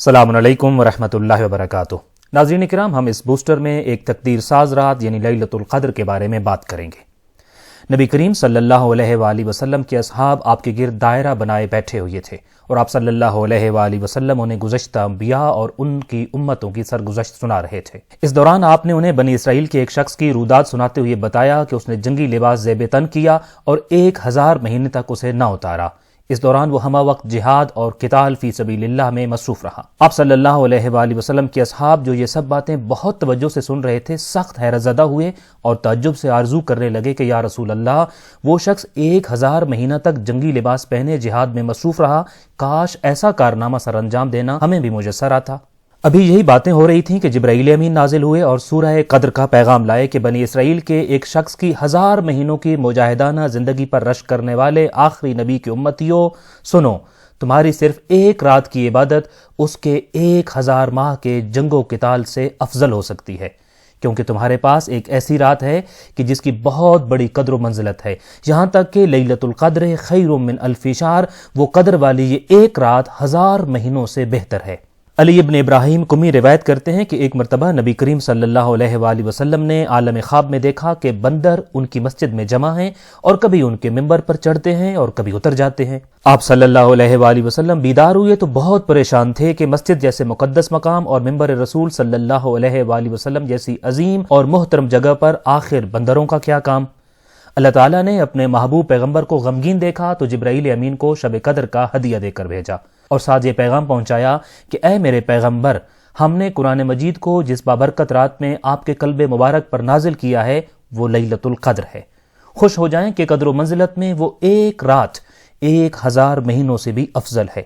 السلام علیکم ورحمۃ اللہ وبرکاتہ۔ ناظرین کرام، ہم اس بوسٹر میں ایک تقدیر ساز رات یعنی لیلۃ القدر کے بارے میں بات کریں گے۔ نبی کریم صلی اللہ علیہ وآلہ وسلم کے اصحاب آپ کے گرد دائرہ بنائے بیٹھے ہوئے تھے اور آپ صلی اللہ علیہ وآلہ وسلم انہیں گزشتہ انبیاء اور ان کی امتوں کی سرگزشت سنا رہے تھے۔ اس دوران آپ نے انہیں بنی اسرائیل کے ایک شخص کی روداد سناتے ہوئے بتایا کہ اس نے جنگی لباس زیب تن کیا اور 1000 مہینے تک اسے نہ اتارا۔ اس دوران وہ ہمہ وقت جہاد اور قتال فی سبیل اللہ میں مصروف رہا۔ آپ صلی اللہ علیہ وآلہ وسلم کے اصحاب جو یہ سب باتیں بہت توجہ سے سن رہے تھے سخت حیرت زدہ ہوئے اور تعجب سے آرزو کرنے لگے کہ یا رسول اللہ، وہ شخص 1000 مہینہ تک جنگی لباس پہنے جہاد میں مصروف رہا، کاش ایسا کارنامہ سر انجام دینا ہمیں بھی میسر آتا۔ ابھی یہی باتیں ہو رہی تھیں کہ جبرائیل امین نازل ہوئے اور سورہ قدر کا پیغام لائے کہ بنی اسرائیل کے ایک شخص کی 1000 مہینوں کی مجاہدانہ زندگی پر رشک کرنے والے آخری نبی کی امتیوں، سنو، تمہاری صرف ایک رات کی عبادت اس کے 1000 ماہ کے جنگ و قتال سے افضل ہو سکتی ہے، کیونکہ تمہارے پاس ایک ایسی رات ہے کہ جس کی بہت بڑی قدر و منزلت ہے، یہاں تک کہ لیلۃ القدر خیر من الف شہر، وہ قدر والی یہ ایک رات 1000 مہینوں سے بہتر ہے۔ علی ابن ابراہیم کمی روایت کرتے ہیں کہ ایک مرتبہ نبی کریم صلی اللہ علیہ وآلہ وسلم نے عالم خواب میں دیکھا کہ بندر ان کی مسجد میں جمع ہیں اور کبھی ان کے ممبر پر چڑھتے ہیں اور کبھی اتر جاتے ہیں۔ آپ صلی اللہ علیہ وآلہ وسلم بیدار ہوئے تو بہت پریشان تھے کہ مسجد جیسے مقدس مقام اور ممبر رسول صلی اللہ علیہ وآلہ وسلم جیسی عظیم اور محترم جگہ پر آخر بندروں کا کیا کام؟ اللہ تعالیٰ نے اپنے محبوب پیغمبر کو غمگین دیکھا تو جبرائیل امین کو شب قدر کا ہدیہ دے کر بھیجا اور ساتھ یہ پیغام پہنچایا کہ اے میرے پیغمبر، ہم نے قرآن مجید کو جس بابرکت رات میں آپ کے قلب مبارک پر نازل کیا ہے وہ لیلۃ القدر ہے۔ خوش ہو جائیں کہ قدر و منزلت میں وہ ایک رات 1000 مہینوں سے بھی افضل ہے۔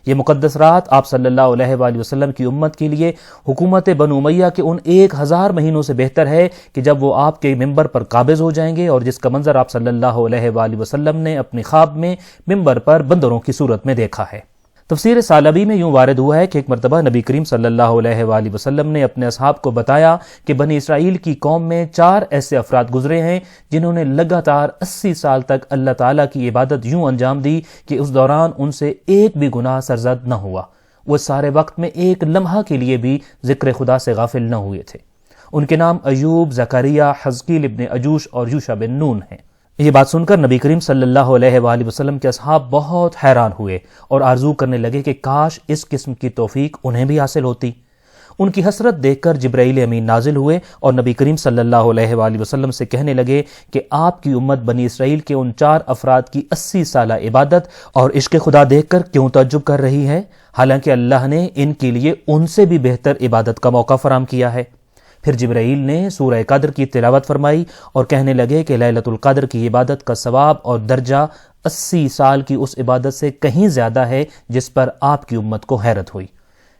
یہ مقدس رات آپ صلی اللہ علیہ وآلہ وسلم کی امت کے لیے حکومت بنو امیہ کے ان 1000 مہینوں سے بہتر ہے کہ جب وہ آپ کے ممبر پر قابض ہو جائیں گے، اور جس کا منظر آپ صلی اللہ علیہ وآلہ وسلم نے اپنی خواب میں ممبر پر بندروں کی صورت میں دیکھا ہے۔ تفسیر ثعلبی میں یوں وارد ہوا ہے کہ ایک مرتبہ نبی کریم صلی اللہ علیہ وآلہ وسلم نے اپنے اصحاب کو بتایا کہ بنی اسرائیل کی قوم میں 4 ایسے افراد گزرے ہیں جنہوں نے لگاتار 80 سال تک اللہ تعالیٰ کی عبادت یوں انجام دی کہ اس دوران ان سے ایک بھی گناہ سرزد نہ ہوا، وہ سارے وقت میں ایک لمحہ کے لیے بھی ذکر خدا سے غافل نہ ہوئے تھے۔ ان کے نام ایوب، زکریا، حزقیل ابن عجوش اور یوشع بن نون ہیں۔ یہ بات سن کر نبی کریم صلی اللہ علیہ وآلہ وسلم کے اصحاب بہت حیران ہوئے اور آرزو کرنے لگے کہ کاش اس قسم کی توفیق انہیں بھی حاصل ہوتی۔ ان کی حسرت دیکھ کر جبرائیل امین نازل ہوئے اور نبی کریم صلی اللہ علیہ وآلہ وسلم سے کہنے لگے کہ آپ کی امت بنی اسرائیل کے ان 4 افراد کی 80 سالہ عبادت اور عشق خدا دیکھ کر کیوں تعجب کر رہی ہے، حالانکہ اللہ نے ان کے لیے ان سے بھی بہتر عبادت کا موقع فراہم کیا ہے۔ پھر جبرائیل نے سورہ قدر کی تلاوت فرمائی اور کہنے لگے کہ لیلۃ القدر کی عبادت کا ثواب اور درجہ 80 سال کی اس عبادت سے کہیں زیادہ ہے جس پر آپ کی امت کو حیرت ہوئی۔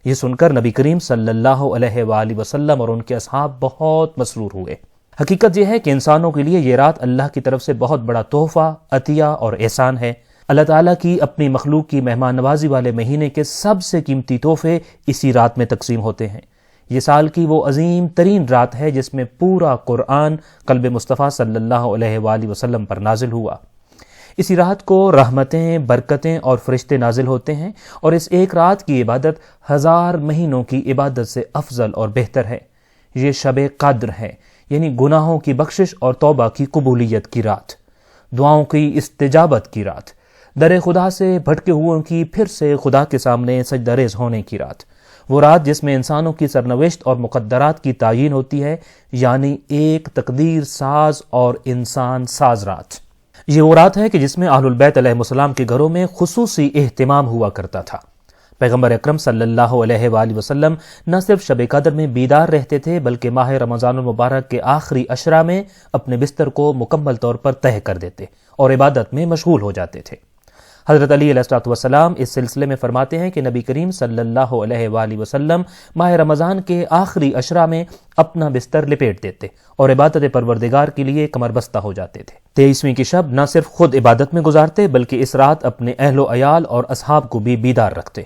یہ سن کر نبی کریم صلی اللہ علیہ وآلہ وسلم اور ان کے اصحاب بہت مسرور ہوئے۔ حقیقت یہ ہے کہ انسانوں کے لیے یہ رات اللہ کی طرف سے بہت بڑا تحفہ، عطیہ اور احسان ہے۔ اللہ تعالیٰ کی اپنی مخلوق کی مہمان نوازی والے مہینے کے سب سے قیمتی تحفے اسی رات میں تقسیم ہوتے ہیں۔ یہ سال کی وہ عظیم ترین رات ہے جس میں پورا قرآن قلب مصطفیٰ صلی اللہ علیہ وآلہ وسلم پر نازل ہوا۔ اسی رات کو رحمتیں، برکتیں اور فرشتے نازل ہوتے ہیں، اور اس ایک رات کی عبادت 1000 مہینوں کی عبادت سے افضل اور بہتر ہے۔ یہ شب قدر ہے، یعنی گناہوں کی بخشش اور توبہ کی قبولیت کی رات، دعاؤں کی استجابت کی رات، در خدا سے بھٹکے ہوئوں کی پھر سے خدا کے سامنے سجدہ ریز ہونے کی رات، وہ رات جس میں انسانوں کی سرنوشت اور مقدرات کی تعیین ہوتی ہے، یعنی ایک تقدیر ساز اور انسان ساز رات۔ یہ وہ رات ہے کہ جس میں اہل البیت علیہ السلام کے گھروں میں خصوصی اہتمام ہوا کرتا تھا۔ پیغمبر اکرم صلی اللہ علیہ وآلہ وسلم نہ صرف شب قدر میں بیدار رہتے تھے بلکہ ماہ رمضان المبارک کے آخری عشرہ میں اپنے بستر کو مکمل طور پر تہہ کر دیتے اور عبادت میں مشغول ہو جاتے تھے۔ حضرت علی علیہ السلام اس سلسلے میں فرماتے ہیں کہ نبی کریم صلی اللہ علیہ وآلہ وسلم ماہ رمضان کے آخری عشرہ میں اپنا بستر لپیٹ دیتے اور عبادت پروردگار کے لیے کمر بستہ ہو جاتے تھے۔ 23ویں کی شب نہ صرف خود عبادت میں گزارتے بلکہ اس رات اپنے اہل و عیال اور اصحاب کو بھی بیدار رکھتے۔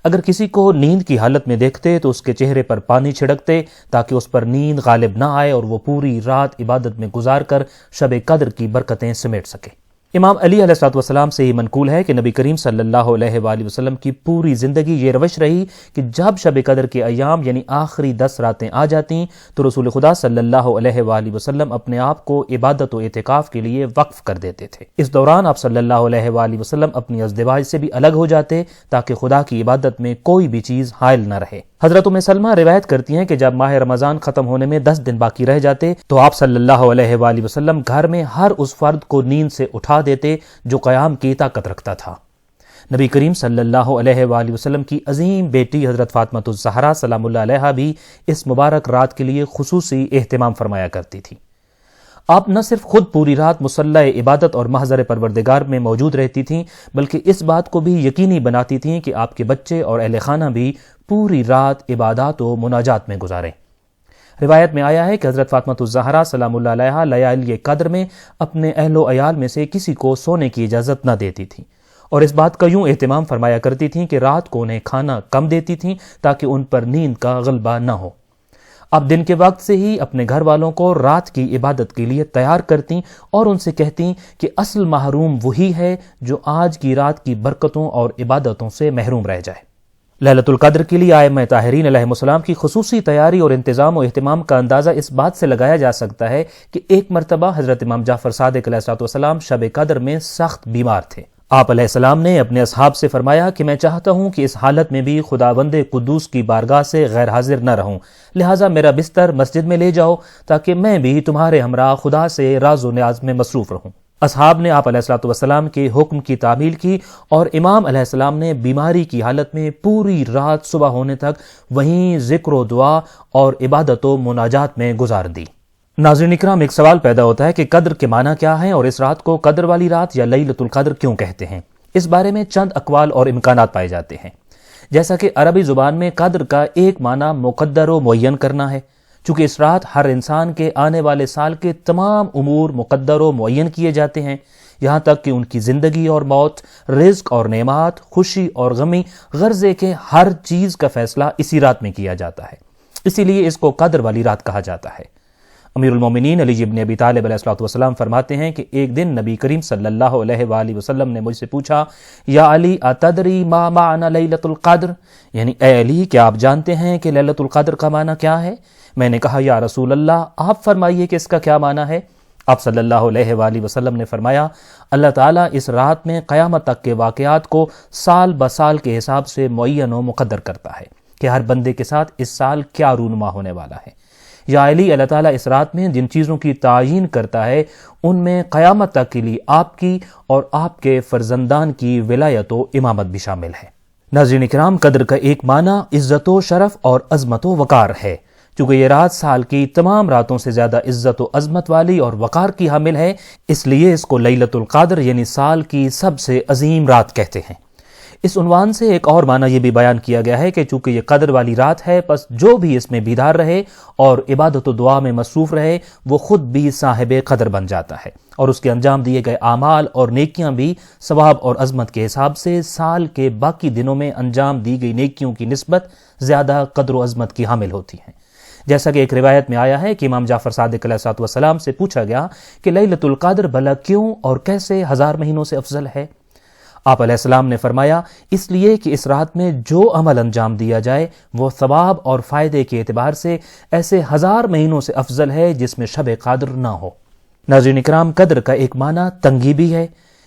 اگر کسی کو نیند کی حالت میں دیکھتے تو اس کے چہرے پر پانی چھڑکتے تاکہ اس پر نیند غالب نہ آئے اور وہ پوری رات عبادت میں گزار کر شب قدر کی برکتیں سمیٹ سکے۔ امام علی علیہ السلام سے یہ منقول ہے کہ نبی کریم صلی اللہ علیہ وآلہ وسلم کی پوری زندگی یہ روش رہی کہ جب شب قدر کے ایام یعنی آخری 10 راتیں آ جاتیں تو رسول خدا صلی اللہ علیہ وآلہ وسلم اپنے آپ کو عبادت و اعتکاف کے لیے وقف کر دیتے تھے۔ اس دوران آپ صلی اللہ علیہ وآلہ وسلم اپنی ازدواج سے بھی الگ ہو جاتے تاکہ خدا کی عبادت میں کوئی بھی چیز حائل نہ رہے۔ حضرت ام سلمہ روایت کرتی ہیں کہ جب ماہ رمضان ختم ہونے میں 10 دن باقی رہ جاتے تو آپ صلی اللہ علیہ وآلہ وسلم گھر میں ہر اس فرد کو نیند سے اٹھا دیتے جو قیام کی طاقت رکھتا تھا۔ نبی کریم صلی اللہ علیہ وآلہ وسلم کی عظیم بیٹی حضرت فاطمہ الزہرا سلام اللہ علیہا بھی اس مبارک رات کے لیے خصوصی اہتمام فرمایا کرتی تھی۔ آپ نہ صرف خود پوری رات مصلی عبادت اور محضر پروردگار میں موجود رہتی تھیں بلکہ اس بات کو بھی یقینی بناتی تھیں کہ آپ کے بچے اور اہل خانہ بھی پوری رات عبادات و مناجات میں گزاریں۔ روایت میں آیا ہے کہ حضرت فاطمہ الزہرا سلام اللہ علیہا لیالی قدر میں اپنے اہل و عیال میں سے کسی کو سونے کی اجازت نہ دیتی تھیں اور اس بات کا یوں اہتمام فرمایا کرتی تھیں کہ رات کو انہیں کھانا کم دیتی تھیں تاکہ ان پر نیند کا غلبہ نہ ہو۔ اب دن کے وقت سے ہی اپنے گھر والوں کو رات کی عبادت کے لیے تیار کرتیں اور ان سے کہتیں کہ اصل محروم وہی ہے جو آج کی رات کی برکتوں اور عبادتوں سے محروم رہ جائے۔ لیلۃ القدر کے لیے ائمہ طاہرین علیہ السلام کی خصوصی تیاری اور انتظام و اہتمام کا اندازہ اس بات سے لگایا جا سکتا ہے کہ ایک مرتبہ حضرت امام جعفر صادق علیہ السلام شب قدر میں سخت بیمار تھے۔ آپ علیہ السلام نے اپنے اصحاب سے فرمایا کہ میں چاہتا ہوں کہ اس حالت میں بھی خداوند قدوس کی بارگاہ سے غیر حاضر نہ رہوں، لہٰذا میرا بستر مسجد میں لے جاؤ تاکہ میں بھی تمہارے ہمراہ خدا سے راز و نیاز میں مصروف رہوں۔ اصحاب نے آپ علیہ السلام کے حکم کی تعمیل کی اور امام علیہ السلام نے بیماری کی حالت میں پوری رات صبح ہونے تک وہیں ذکر و دعا اور عبادت و مناجات میں گزار دی۔ ناظرین اکرام، ایک سوال پیدا ہوتا ہے کہ قدر کے معنی کیا ہیں اور اس رات کو قدر والی رات یا لیلۃ القدر کیوں کہتے ہیں؟ اس بارے میں چند اقوال اور امکانات پائے جاتے ہیں۔ جیسا کہ عربی زبان میں قدر کا ایک معنی مقدر و معین کرنا ہے، چونکہ اس رات ہر انسان کے آنے والے سال کے تمام امور مقدر و معین کیے جاتے ہیں، یہاں تک کہ ان کی زندگی اور موت، رزق اور نعمات، خوشی اور غمی، غرضے کے ہر چیز کا فیصلہ اسی رات میں کیا جاتا ہے، اسی لیے اس کو قدر والی رات کہا جاتا ہے۔ امیر المومنین علی ابن ابی طالب علیہ السلام فرماتے ہیں کہ ایک دن نبی کریم صلی اللہ علیہ وآلہ وسلم نے مجھ سے پوچھا، یا علی اتدری ما معنی لیلۃ القدر، یعنی اے علی کیا آپ جانتے ہیں کہ لیلۃ القدر کا معنی کیا ہے؟ میں نے کہا یا رسول اللہ آپ فرمائیے کہ اس کا کیا معنی ہے؟ آپ صلی اللہ علیہ وآلہ وسلم نے فرمایا، اللہ تعالیٰ اس رات میں قیامت تک کے واقعات کو سال بسال کے حساب سے معین و مقدر کرتا ہے کہ ہر بندے کے ساتھ اس سال کیا رونما ہونے والا ہے۔ یا علی، اللہ تعالیٰ اس رات میں جن چیزوں کی تعیین کرتا ہے ان میں قیامت تک کے لیے آپ کی اور آپ کے فرزندان کی ولایت و امامت بھی شامل ہے۔ ناظرین اکرام، قدر کا ایک معنی عزت و شرف اور عظمت و وقار ہے۔ چونکہ یہ رات سال کی تمام راتوں سے زیادہ عزت و عظمت والی اور وقار کی حامل ہے، اس لیے اس کو لیلۃ القدر یعنی سال کی سب سے عظیم رات کہتے ہیں۔ اس عنوان سے ایک اور معنی یہ بھی بیان کیا گیا ہے کہ چونکہ یہ قدر والی رات ہے، پس جو بھی اس میں بیدار رہے اور عبادت و دعا میں مصروف رہے وہ خود بھی صاحب قدر بن جاتا ہے، اور اس کے انجام دیے گئے اعمال اور نیکیاں بھی ثواب اور عظمت کے حساب سے سال کے باقی دنوں میں انجام دی گئی نیکیوں کی نسبت زیادہ قدر و عظمت کی حامل ہوتی ہیں۔ جیسا کہ ایک روایت میں آیا ہے کہ امام جعفر صادق علیہ السلام سے پوچھا گیا کہ لیلۃ القدر بھلا کیوں اور کیسے 1000 مہینوں سے افضل ہے؟ آپ علیہ السلام نے فرمایا، اس لیے کہ اس رات میں جو عمل انجام دیا جائے وہ ثواب اور فائدے کے اعتبار سے ایسے 1000 مہینوں سے افضل ہے جس میں شب قدر نہ ہو۔ ناظرین اکرام، قدر کا ایک معنی تنگی بھی ہے،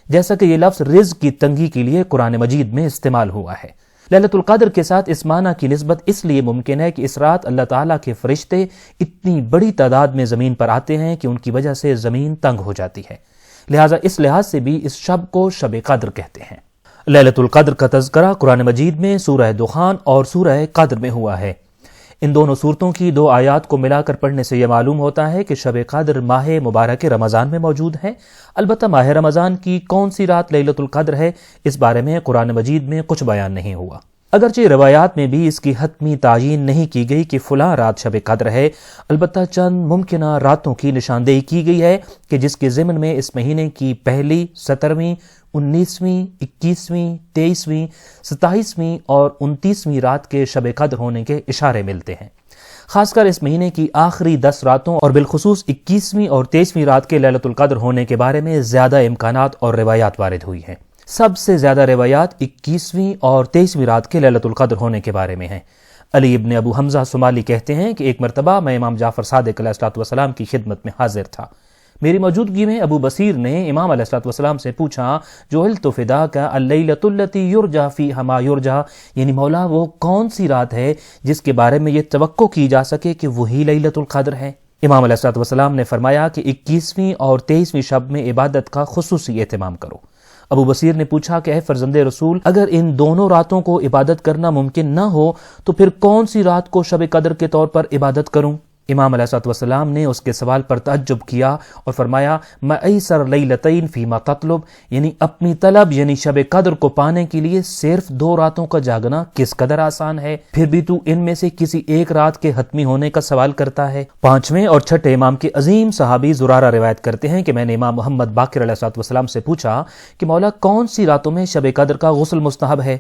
جیسا کہ یہ لفظ رزق کی تنگی کے لیے قرآن مجید میں استعمال ہوا ہے۔ لیلۃ القدر کے ساتھ اس معنی کی نسبت اس لیے ممکن ہے کہ اس رات اللہ تعالیٰ کے فرشتے اتنی بڑی تعداد میں زمین پر آتے ہیں کہ ان کی وجہ سے زمین تنگ ہو جاتی ہے، لہٰذا اس لحاظ سے بھی اس شب کو شب قدر کہتے ہیں۔ لیلۃ القدر کا تذکرہ قرآن مجید میں سورہ دخان اور سورہ قدر میں ہوا ہے۔ ان دونوں صورتوں کی 2 آیات کو ملا کر پڑھنے سے یہ معلوم ہوتا ہے کہ شب قدر ماہ مبارک رمضان میں موجود ہے۔ البتہ ماہ رمضان کی کون سی رات لیلۃ القدر ہے، اس بارے میں قرآن مجید میں کچھ بیان نہیں ہوا، اگرچہ روایات میں بھی اس کی حتمی تعیین نہیں کی گئی کہ فلاں رات شب قدر ہے، البتہ چند ممکنہ راتوں کی نشاندہی کی گئی ہے کہ جس کے ضمن میں اس مہینے کی پہلی، 17ویں، 19ویں، 21ویں، 23ویں، 27ویں اور 29ویں رات کے شب قدر ہونے کے اشارے ملتے ہیں۔ خاص کر اس مہینے کی آخری 10 راتوں اور بالخصوص 21ویں اور 23ویں رات کے لیلۃ القدر ہونے کے بارے میں زیادہ امکانات اور روایات وارد ہوئی ہیں۔ سب سے زیادہ روایات 21ویں اور 23ویں رات کے لیلۃ القدر ہونے کے بارے میں ہیں۔ علی ابن ابو حمزہ صومالی کہتے ہیں کہ ایک مرتبہ میں امام جعفر صادق علیہ السلام کی خدمت میں حاضر تھا۔ میری موجودگی میں ابو بصیر نے امام علیہ السلام سے پوچھا، جعلت فداک اللیلۃ التی یرجی فیہا ما یرجی، یعنی مولا وہ کون سی رات ہے جس کے بارے میں یہ توقع کی جا سکے کہ وہی لیلۃ القدر ہے؟ امام علیہ السلام نے فرمایا کہ 21ویں اور 23ویں شب میں عبادت کا خصوصی اہتمام کرو۔ ابو بصیر نے پوچھا کہ اے فرزند رسول، اگر ان دونوں راتوں کو عبادت کرنا ممکن نہ ہو تو پھر کون سی رات کو شب قدر کے طور پر عبادت کروں؟ امام علیہ السلام نے اس کے سوال پر تعجب کیا اور فرمایا، میں ایسر لیلتین فیما تطلب، یعنی اپنی طلب یعنی شب قدر کو پانے کے لیے صرف 2 راتوں کا جاگنا کس قدر آسان ہے، پھر بھی تو ان میں سے کسی ایک رات کے حتمی ہونے کا سوال کرتا ہے۔ 5ویں اور 6ٹھے امام کے عظیم صحابی زرارہ روایت کرتے ہیں کہ میں نے امام محمد باقر علیہ السلام سے پوچھا کہ مولا کون سی راتوں میں شب قدر کا غسل مستحب ہے؟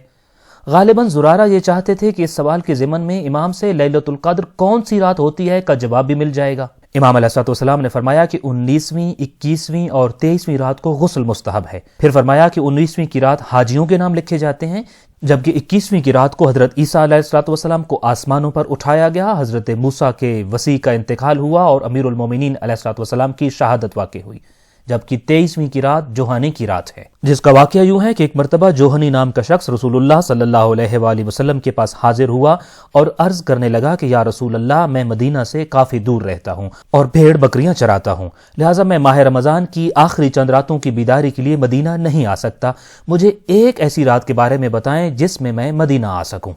غالباً زرارہ یہ چاہتے تھے کہ اس سوال کے ضمن میں امام سے لیلۃ القدر کون سی رات ہوتی ہے کا جواب بھی مل جائے گا۔ امام علیہ السلام نے فرمایا کہ 19ویں، 21ویں اور 23ویں رات کو غسل مستحب ہے۔ پھر فرمایا کہ 19ویں کی رات حاجیوں کے نام لکھے جاتے ہیں، جبکہ 21ویں کی رات کو حضرت عیسیٰ علیہ السلام کو آسمانوں پر اٹھایا گیا، حضرت موسیٰ کے وسیع کا انتقال ہوا اور امیر المومنین علیہ السلام کی شہادت واقع ہوئی، جبکہ 23ویں کی رات جوہانی کی رات ہے، جس کا واقعہ یوں ہے کہ ایک مرتبہ جوہنی نام کا شخص رسول اللہ صلی اللہ علیہ وآلہ وسلم کے پاس حاضر ہوا اور عرض کرنے لگا کہ یا رسول اللہ، میں مدینہ سے کافی دور رہتا ہوں اور بھیڑ بکریاں چراتا ہوں، لہٰذا میں ماہ رمضان کی آخری چند راتوں کی بیداری کے لیے مدینہ نہیں آ سکتا، مجھے ایک ایسی رات کے بارے میں بتائیں جس میں میں مدینہ آ سکوں۔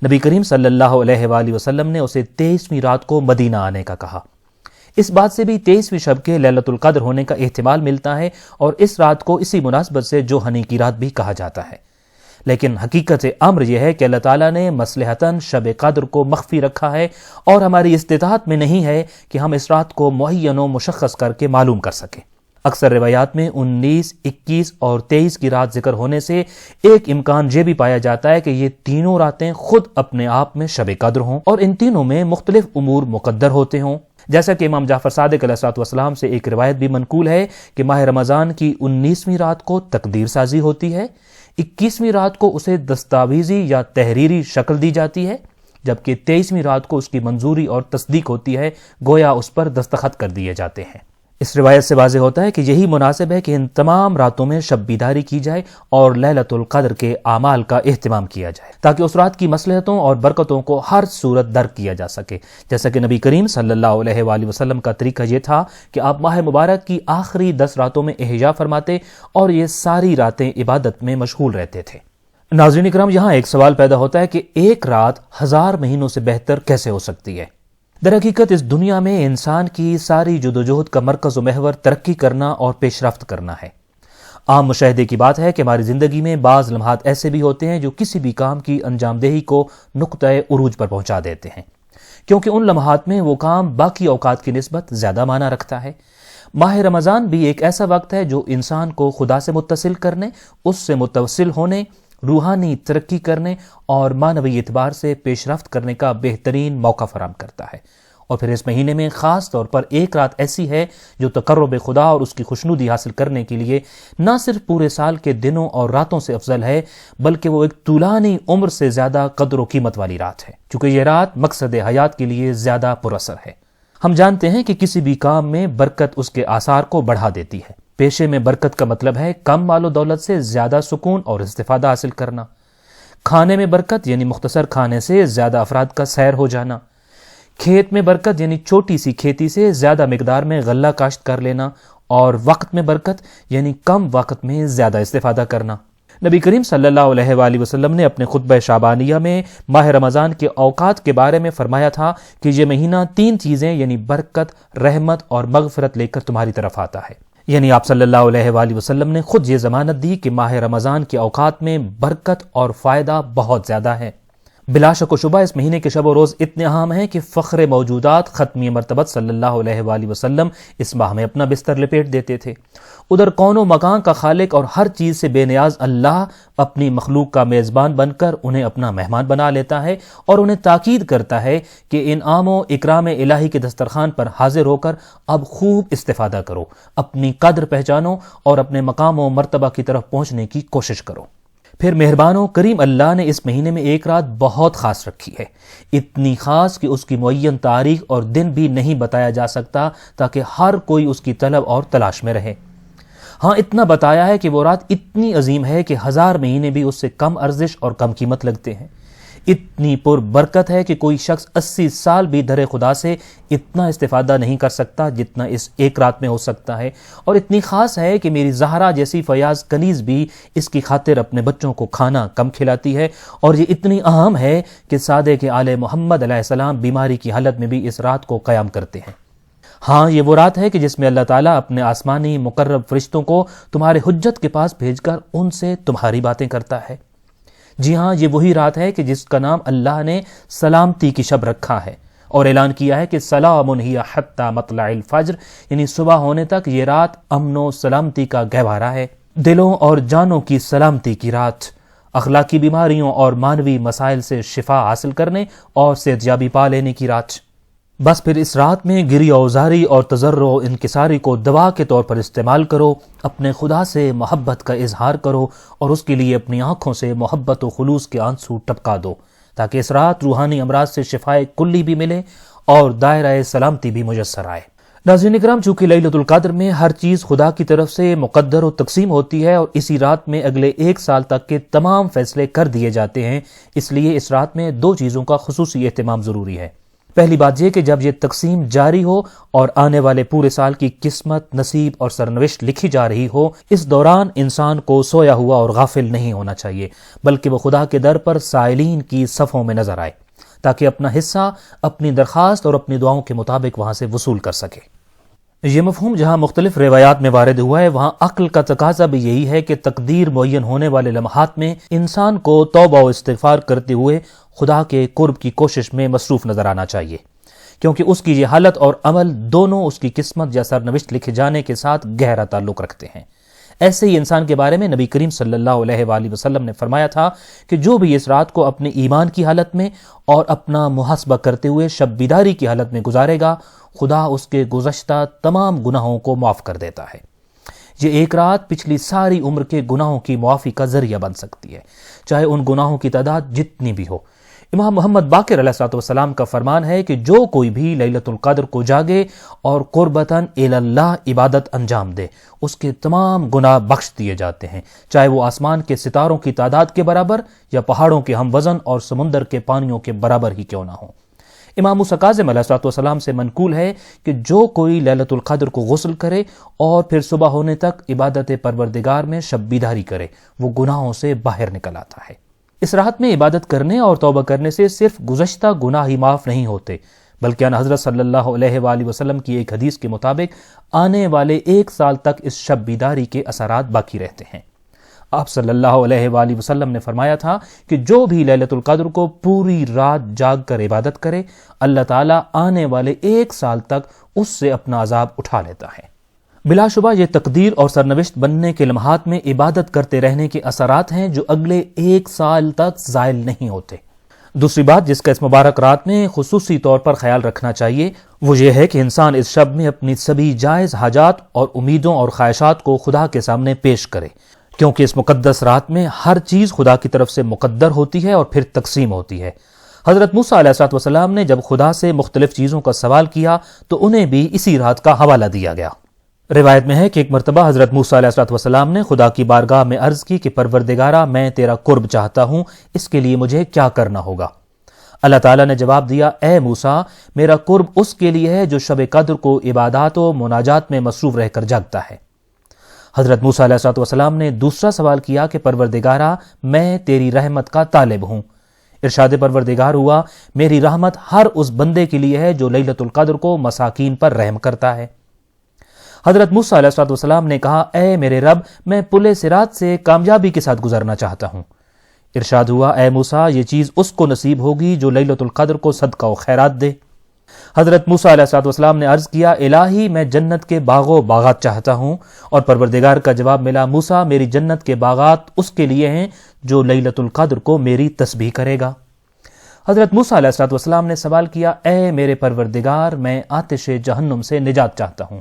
نبی کریم صلی اللہ علیہ وآلہ وسلم نے اسے 23ویں رات کو مدینہ آنے کا کہا۔ اس بات سے بھی 23ویں شب کے لیلۃ القدر ہونے کا احتمال ملتا ہے اور اس رات کو اسی مناسبت سے جوہنی کی رات بھی کہا جاتا ہے، لیکن حقیقت امر یہ ہے کہ اللہ تعالیٰ نے مصلحتاً شب قدر کو مخفی رکھا ہے اور ہماری استطاعت میں نہیں ہے کہ ہم اس رات کو معین و مشخص کر کے معلوم کر سکیں۔ اکثر روایات میں 19، 21 اور 23 کی رات ذکر ہونے سے ایک امکان یہ بھی پایا جاتا ہے کہ یہ تینوں راتیں خود اپنے آپ میں شب قدر ہوں اور ان تینوں میں مختلف امور مقدر ہوتے ہوں، جیسا کہ امام جعفر صادق علیہ السلام سے ایک روایت بھی منقول ہے کہ ماہ رمضان کی 19ویں رات کو تقدیر سازی ہوتی ہے، 21ویں رات کو اسے دستاویزی یا تحریری شکل دی جاتی ہے، جبکہ 23ویں رات کو اس کی منظوری اور تصدیق ہوتی ہے، گویا اس پر دستخط کر دیے جاتے ہیں۔ اس روایت سے واضح ہوتا ہے کہ یہی مناسب ہے کہ ان تمام راتوں میں شب بیداری کی جائے اور لیلۃ القدر کے اعمال کا اہتمام کیا جائے تاکہ اس رات کی مصلحتوں اور برکتوں کو ہر صورت درک کیا جا سکے، جیسا کہ نبی کریم صلی اللہ علیہ وآلہ وسلم کا طریقہ یہ تھا کہ آپ ماہ مبارک کی آخری 10 راتوں میں احیا فرماتے اور یہ ساری راتیں عبادت میں مشغول رہتے تھے۔ ناظرین اکرام، یہاں ایک سوال پیدا ہوتا ہے کہ ایک رات 1000 مہینوں سے بہتر کیسے ہو سکتی ہے؟ در حقیقت اس دنیا میں انسان کی ساری جدوجہد کا مرکز و محور ترقی کرنا اور پیش رفت کرنا ہے۔ عام مشاہدے کی بات ہے کہ ہماری زندگی میں بعض لمحات ایسے بھی ہوتے ہیں جو کسی بھی کام کی انجام دہی کو نقطۂ عروج پر پہنچا دیتے ہیں، کیونکہ ان لمحات میں وہ کام باقی اوقات کی نسبت زیادہ معنی رکھتا ہے۔ ماہ رمضان بھی ایک ایسا وقت ہے جو انسان کو خدا سے متصل کرنے، اس سے متوسل ہونے، روحانی ترقی کرنے اور معنوی اعتبار سے پیش رفت کرنے کا بہترین موقع فراہم کرتا ہے، اور پھر اس مہینے میں خاص طور پر ایک رات ایسی ہے جو تقرب خدا اور اس کی خوشنودی حاصل کرنے کے لیے نہ صرف پورے سال کے دنوں اور راتوں سے افضل ہے، بلکہ وہ ایک طولانی عمر سے زیادہ قدر و قیمت والی رات ہے، چونکہ یہ رات مقصد حیات کے لیے زیادہ پراثر ہے۔ ہم جانتے ہیں کہ کسی بھی کام میں برکت اس کے آثار کو بڑھا دیتی ہے۔ پیشے میں برکت کا مطلب ہے کم مال و دولت سے زیادہ سکون اور استفادہ حاصل کرنا۔ کھانے میں برکت یعنی مختصر کھانے سے زیادہ افراد کا سیر ہو جانا۔ کھیت میں برکت یعنی چھوٹی سی کھیتی سے زیادہ مقدار میں غلہ کاشت کر لینا، اور وقت میں برکت یعنی کم وقت میں زیادہ استفادہ کرنا۔ نبی کریم صلی اللہ علیہ وآلہ وسلم نے اپنے خطبہ شعبانیہ میں ماہ رمضان کے اوقات کے بارے میں فرمایا تھا کہ یہ مہینہ 3 چیزیں یعنی برکت، رحمت اور مغفرت لے کر تمہاری طرف آتا ہے، یعنی آپ صلی اللہ علیہ وآلہ وسلم نے خود یہ ضمانت دی کہ ماہ رمضان کے اوقات میں برکت اور فائدہ بہت زیادہ ہے۔ بلا شک و شبہ اس مہینے کے شب و روز اتنے اہم ہیں کہ فخر موجودات ختمی مرتبت صلی اللہ علیہ وآلہ وسلم اس ماہ میں اپنا بستر لپیٹ دیتے تھے۔ ادھر کون و مکان کا خالق اور ہر چیز سے بے نیاز اللہ اپنی مخلوق کا میزبان بن کر انہیں اپنا مہمان بنا لیتا ہے اور انہیں تاکید کرتا ہے کہ انعام و اکرام الہی کے دسترخوان پر حاضر ہو کر اب خوب استفادہ کرو، اپنی قدر پہچانو اور اپنے مقام و مرتبہ کی طرف پہنچنے کی کوشش کرو۔ پھر مہربان و کریم اللہ نے اس مہینے میں ایک رات بہت خاص رکھی ہے، اتنی خاص کہ اس کی معین تاریخ اور دن بھی نہیں بتایا جا سکتا تاکہ ہر کوئی اس کی طلب اور تلاش میں رہے۔ ہاں اتنا بتایا ہے کہ وہ رات اتنی عظیم ہے کہ 1000 مہینے بھی اس سے کم ارزش اور کم قیمت لگتے ہیں۔ اتنی پر برکت ہے کہ کوئی شخص 80 سال بھی در خدا سے اتنا استفادہ نہیں کر سکتا جتنا اس ایک رات میں ہو سکتا ہے، اور اتنی خاص ہے کہ میری زہرا جیسی فیاض کنیز بھی اس کی خاطر اپنے بچوں کو کھانا کم کھلاتی ہے، اور یہ اتنی اہم ہے کہ صادق آل محمد علیہ السلام بیماری کی حالت میں بھی اس رات کو قیام کرتے ہیں۔ ہاں یہ وہ رات ہے کہ جس میں اللہ تعالیٰ اپنے آسمانی مقرب فرشتوں کو تمہارے حجت کے پاس بھیج کر ان سے تمہاری باتیں کرتا ہے۔ جی ہاں، یہ وہی رات ہے کہ جس کا نام اللہ نے سلامتی کی شب رکھا ہے اور اعلان کیا ہے کہ سلام ہی حتی مطلع الفجر، یعنی صبح ہونے تک یہ رات امن و سلامتی کا گہوارہ ہے، دلوں اور جانوں کی سلامتی کی رات، اخلاقی بیماریوں اور مانوی مسائل سے شفا حاصل کرنے اور صحتیابی پا لینے کی رات۔ بس پھر اس رات میں گریہ وزاری اور تضرع و انکساری کو دوا کے طور پر استعمال کرو، اپنے خدا سے محبت کا اظہار کرو اور اس کے لیے اپنی آنکھوں سے محبت و خلوص کے آنسو ٹپکا دو تاکہ اس رات روحانی امراض سے شفائے کلی بھی ملے اور دائرہ سلامتی بھی میسر آئے۔ ناظرین اکرام، چونکہ لیلۃ القدر میں ہر چیز خدا کی طرف سے مقدر و تقسیم ہوتی ہے اور اسی رات میں اگلے 1 سال تک کے تمام فیصلے کر دیے جاتے ہیں، اس لیے اس رات میں 2 چیزوں کا خصوصی اہتمام ضروری ہے۔ پہلی بات یہ کہ جب یہ تقسیم جاری ہو اور آنے والے پورے سال کی قسمت، نصیب اور سرنوشت لکھی جا رہی ہو، اس دوران انسان کو سویا ہوا اور غافل نہیں ہونا چاہیے، بلکہ وہ خدا کے در پر سائلین کی صفوں میں نظر آئے تاکہ اپنا حصہ، اپنی درخواست اور اپنی دعاؤں کے مطابق وہاں سے وصول کر سکے۔ یہ مفہوم جہاں مختلف روایات میں وارد ہوا ہے، وہاں عقل کا تقاضا بھی یہی ہے کہ تقدیر معین ہونے والے لمحات میں انسان کو توبہ و استغفار کرتے ہوئے خدا کے قرب کی کوشش میں مصروف نظر آنا چاہیے، کیونکہ اس کی یہ حالت اور عمل دونوں اس کی قسمت یا سرنوشت لکھے جانے کے ساتھ گہرا تعلق رکھتے ہیں۔ ایسے ہی انسان کے بارے میں نبی کریم صلی اللہ علیہ وآلہ وسلم نے فرمایا تھا کہ جو بھی اس رات کو اپنے ایمان کی حالت میں اور اپنا محاسبہ کرتے ہوئے شب بیداری کی حالت میں گزارے گا، خدا اس کے گزشتہ تمام گناہوں کو معاف کر دیتا ہے۔ یہ ایک رات پچھلی ساری عمر کے گناہوں کی معافی کا ذریعہ بن سکتی ہے، چاہے ان گناہوں کی تعداد جتنی بھی ہو۔ امام محمد باقر علیہ السلام کا فرمان ہے کہ جو کوئی بھی لیلۃ القدر کو جاگے اور قربتاً الی اللہ عبادت انجام دے، اس کے تمام گناہ بخش دیے جاتے ہیں، چاہے وہ آسمان کے ستاروں کی تعداد کے برابر یا پہاڑوں کے ہم وزن اور سمندر کے پانیوں کے برابر ہی کیوں نہ ہوں۔ امام موسیٰ کاظم علیہ السلام سے منقول ہے کہ جو کوئی لیلۃ القدر کو غسل کرے اور پھر صبح ہونے تک عبادت پروردگار میں شب بیداری کرے، وہ گناہوں سے باہر نکل آتا ہے۔ اس رات میں عبادت کرنے اور توبہ کرنے سے صرف گزشتہ گناہ ہی معاف نہیں ہوتے، بلکہ ان حضرت صلی اللہ علیہ وآلہ وسلم کی ایک حدیث کے مطابق آنے والے 1 سال تک اس شب بیداری کے اثرات باقی رہتے ہیں۔ آپ صلی اللہ علیہ وآلہ وسلم نے فرمایا تھا کہ جو بھی لیلۃ القدر کو پوری رات جاگ کر عبادت کرے، اللہ تعالیٰ آنے والے 1 سال تک اس سے اپنا عذاب اٹھا لیتا ہے۔ بلا شبہ یہ تقدیر اور سرنوشت بننے کے لمحات میں عبادت کرتے رہنے کے اثرات ہیں جو اگلے 1 سال تک زائل نہیں ہوتے۔ دوسری بات جس کا اس مبارک رات میں خصوصی طور پر خیال رکھنا چاہیے وہ یہ ہے کہ انسان اس شب میں اپنی سبھی جائز حاجات اور امیدوں اور خواہشات کو خدا کے سامنے پیش کرے، کیونکہ اس مقدس رات میں ہر چیز خدا کی طرف سے مقدر ہوتی ہے اور پھر تقسیم ہوتی ہے۔ حضرت موسیٰ علیہ السلام نے جب خدا سے مختلف چیزوں کا سوال کیا تو انہیں بھی اسی رات کا حوالہ دیا گیا۔ روایت میں ہے کہ ایک مرتبہ حضرت موسیٰ علیہ السلام نے خدا کی بارگاہ میں عرض کی کہ پروردگارا، میں تیرا قرب چاہتا ہوں، اس کے لیے مجھے کیا کرنا ہوگا؟ اللہ تعالیٰ نے جواب دیا، اے موسیٰ، میرا قرب اس کے لیے ہے جو شب قدر کو عبادات و مناجات میں مصروف رہ کر جاگتا ہے۔ حضرت موسیٰ علیہ السلام نے دوسرا سوال کیا کہ پروردگارا، میں تیری رحمت کا طالب ہوں۔ ارشاد پروردگار ہوا، میری رحمت ہر اس بندے کے لیے ہے جو لیلۃ القدر کو مساکین پر رحم کرتا ہے۔ حضرت موسیٰ علیہ السلام نے کہا، اے میرے رب، میں پل صراط سے کامیابی کے ساتھ گزرنا چاہتا ہوں۔ ارشاد ہوا اے موسیٰ یہ چیز اس کو نصیب ہوگی جو لیلۃ القدر کو صدقہ و خیرات دے۔ حضرت موسیٰ علیہ السلام نے عرض کیا الہی میں جنت کے باغ و باغات چاہتا ہوں، اور پروردگار کا جواب ملا موسیٰ میری جنت کے باغات اس کے لیے ہیں جو لیلۃ القدر کو میری تسبیح کرے گا۔ حضرت موسیٰ علیہ السلام نے سوال کیا اے میرے پروردگار میں آتش جہنم سے نجات چاہتا ہوں۔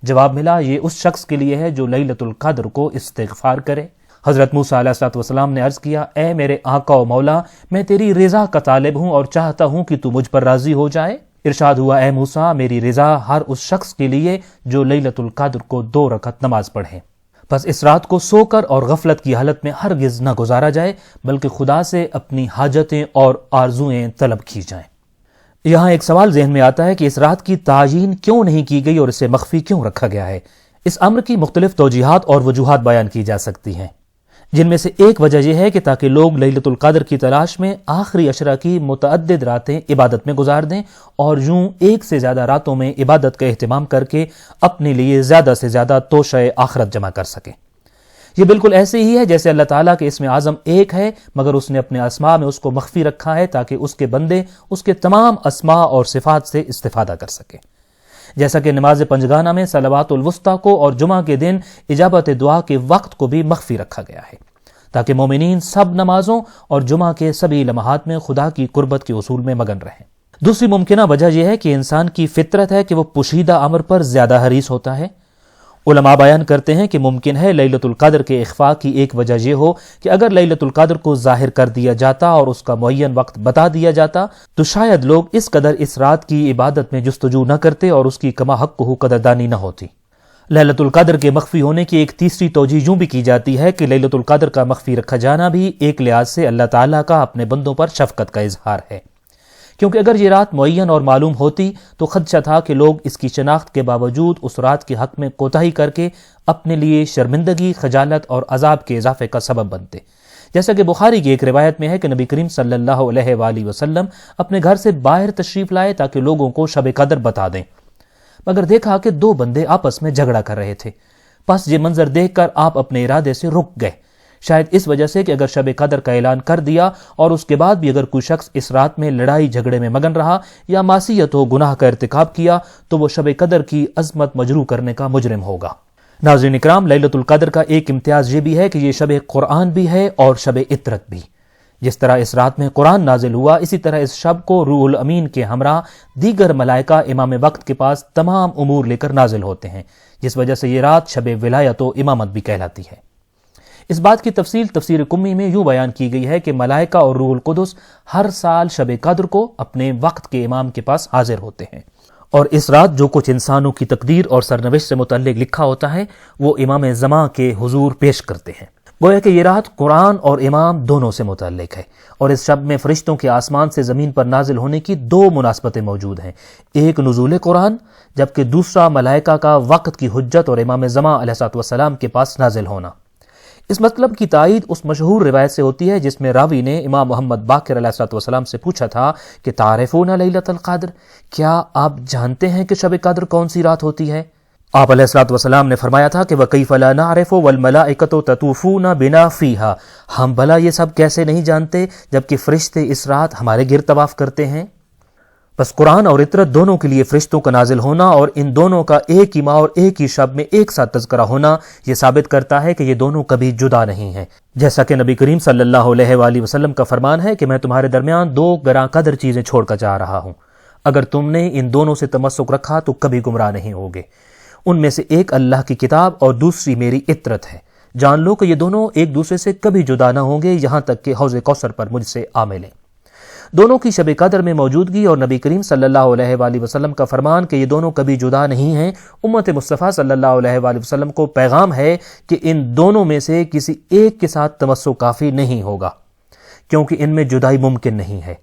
جواب ملا یہ اس شخص کے لیے ہے جو لیلۃ القدر کو استغفار کرے۔ حضرت موسیٰ علیہ السلام نے عرض کیا اے میرے آقا و مولا میں تیری رضا کا طالب ہوں اور چاہتا ہوں کہ تو مجھ پر راضی ہو جائے۔ ارشاد ہوا اے موسیٰ میری رضا ہر اس شخص کے لیے جو لیلۃ القدر کو 2 رکعت نماز پڑھے۔ پس اس رات کو سو کر اور غفلت کی حالت میں ہرگز نہ گزارا جائے بلکہ خدا سے اپنی حاجتیں اور آرزویں طلب کی جائیں۔ یہاں ایک سوال ذہن میں آتا ہے کہ اس رات کی تعیین کیوں نہیں کی گئی اور اسے مخفی کیوں رکھا گیا ہے؟ اس امر کی مختلف توجیحات اور وجوہات بیان کی جا سکتی ہیں، جن میں سے ایک وجہ یہ ہے کہ تاکہ لوگ لیلۃ القدر کی تلاش میں آخری عشرہ کی متعدد راتیں عبادت میں گزار دیں اور یوں ایک سے زیادہ راتوں میں عبادت کا اہتمام کر کے اپنے لیے زیادہ سے زیادہ توشہ آخرت جمع کر سکیں۔ یہ بالکل ایسے ہی ہے جیسے اللہ تعالیٰ کے اسم اعظم ایک ہے مگر اس نے اپنے اسماء میں اس کو مخفی رکھا ہے تاکہ اس کے بندے اس کے تمام اسماء اور صفات سے استفادہ کر سکیں، جیسا کہ نماز پنجگانہ میں صلوات الوسطیٰ کو اور جمعہ کے دن اجابت دعا کے وقت کو بھی مخفی رکھا گیا ہے تاکہ مومنین سب نمازوں اور جمعہ کے سبھی لمحات میں خدا کی قربت کے اصول میں مگن رہیں۔ دوسری ممکنہ وجہ یہ ہے کہ انسان کی فطرت ہے کہ وہ پوشیدہ امر پر زیادہ حریص ہوتا ہے۔ علماء بیان کرتے ہیں کہ ممکن ہے لیلۃ القدر کے اخفاء کی ایک وجہ یہ ہو کہ اگر لیلۃ القدر کو ظاہر کر دیا جاتا اور اس کا معین وقت بتا دیا جاتا تو شاید لوگ اس قدر اس رات کی عبادت میں جستجو نہ کرتے اور اس کی کما حق قدردانی نہ ہوتی۔ لیلۃ القدر کے مخفی ہونے کی ایک تیسری توجیہ یوں بھی کی جاتی ہے کہ لیلۃ القدر کا مخفی رکھا جانا بھی ایک لحاظ سے اللہ تعالیٰ کا اپنے بندوں پر شفقت کا اظہار ہے، کیونکہ اگر یہ رات معین اور معلوم ہوتی تو خدشہ تھا کہ لوگ اس کی شناخت کے باوجود اس رات کے حق میں کوتاہی کر کے اپنے لیے شرمندگی، خجالت اور عذاب کے اضافے کا سبب بنتے، جیسا کہ بخاری کی ایک روایت میں ہے کہ نبی کریم صلی اللہ علیہ وآلہ وسلم اپنے گھر سے باہر تشریف لائے تاکہ لوگوں کو شب قدر بتا دیں، مگر دیکھا کہ 2 بندے آپس میں جھگڑا کر رہے تھے۔ پس یہ منظر دیکھ کر آپ اپنے ارادے سے رک گئے، شاید اس وجہ سے کہ اگر شب قدر کا اعلان کر دیا اور اس کے بعد بھی اگر کوئی شخص اس رات میں لڑائی جھگڑے میں مگن رہا یا معصیت و گناہ کا ارتکاب کیا تو وہ شب قدر کی عظمت مجروح کرنے کا مجرم ہوگا۔ ناظرین اکرام، لیلۃ القدر کا ایک امتیاز یہ بھی ہے کہ یہ شب قرآن بھی ہے اور شب عطرت بھی۔ جس طرح اس رات میں قرآن نازل ہوا اسی طرح اس شب کو روح الامین کے ہمراہ دیگر ملائکہ امام وقت کے پاس تمام امور لے کر نازل ہوتے ہیں، جس وجہ سے یہ رات شب ولایت و امامت بھی کہلاتی ہے۔ اس بات کی تفصیل تفسیر قمی میں یوں بیان کی گئی ہے کہ ملائکہ اور روح القدس ہر سال شب قدر کو اپنے وقت کے امام کے پاس حاضر ہوتے ہیں، اور اس رات جو کچھ انسانوں کی تقدیر اور سرنوشت سے متعلق لکھا ہوتا ہے وہ امام زمان کے حضور پیش کرتے ہیں۔ گویا کہ یہ رات قرآن اور امام دونوں سے متعلق ہے، اور اس شب میں فرشتوں کے آسمان سے زمین پر نازل ہونے کی 2 مناسبتیں موجود ہیں، ایک نزول قرآن جبکہ دوسرا ملائکہ کا وقت کی حجت اور امام زمان علیہ السلام کے پاس نازل ہونا۔ اس مطلب کی تائید اس مشہور روایت سے ہوتی ہے جس میں راوی نے امام محمد باقر علیہ السلام سے پوچھا تھا کہ تعرفون لیلۃ القدر، کیا آپ جانتے ہیں کہ شب قدر کون سی رات ہوتی ہے؟ آپ علیہ السلام نے فرمایا تھا کہ وَكَيْفَ لَا نَعْرِفُ وَالْمَلَائِكَةُ تَطُوفُونَ بِنَا فِيهَا، ہم بھلا یہ سب کیسے نہیں جانتے جبکہ فرشتے اس رات ہمارے گرد طواف کرتے ہیں۔ بس قرآن اور عطرت دونوں کے لیے فرشتوں کا نازل ہونا اور ان دونوں کا ایک ہی ماہ اور ایک ہی شب میں ایک ساتھ تذکرہ ہونا یہ ثابت کرتا ہے کہ یہ دونوں کبھی جدا نہیں ہیں، جیسا کہ نبی کریم صلی اللہ علیہ وآلہ وسلم کا فرمان ہے کہ میں تمہارے درمیان 2 گراں قدر چیزیں چھوڑ کر جا رہا ہوں، اگر تم نے ان دونوں سے تمسک رکھا تو کبھی گمراہ نہیں ہوگے، ان میں سے ایک اللہ کی کتاب اور دوسری میری عطرت ہے، جان لو کہ یہ دونوں ایک دوسرے سے کبھی جدا نہ ہوں گے یہاں تک کہ حوض کوثر پر مجھ سے آ ملیں۔ دونوں کی شب قدر میں موجودگی اور نبی کریم صلی اللہ علیہ وآلہ وسلم کا فرمان کہ یہ دونوں کبھی جدا نہیں ہیں، امت مصطفیٰ صلی اللہ علیہ وآلہ وسلم کو پیغام ہے کہ ان دونوں میں سے کسی ایک کے ساتھ تمسک کافی نہیں ہوگا، کیونکہ ان میں جدائی ممکن نہیں ہے،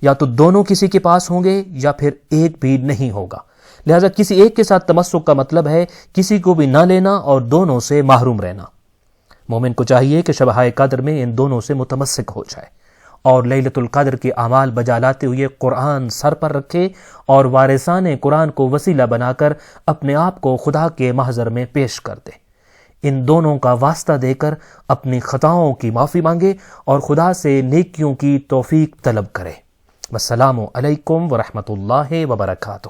یا تو دونوں کسی کے پاس ہوں گے یا پھر ایک بھی نہیں ہوگا، لہذا کسی ایک کے ساتھ تمسک کا مطلب ہے کسی کو بھی نہ لینا اور دونوں سے محروم رہنا۔ مومن کو چاہیے کہ شب قدر میں ان دونوں سے متمسک ہو جائے اور لیلۃ القدر کے اعمال بجا لاتے ہوئے قرآن سر پر رکھے اور وارثان قرآن کو وسیلہ بنا کر اپنے آپ کو خدا کے محضر میں پیش کر دے۔ ان دونوں کا واسطہ دے کر اپنی خطاؤں کی معافی مانگے اور خدا سے نیکیوں کی توفیق طلب کرے۔ والسلام علیکم ورحمۃ اللہ وبرکاتہ۔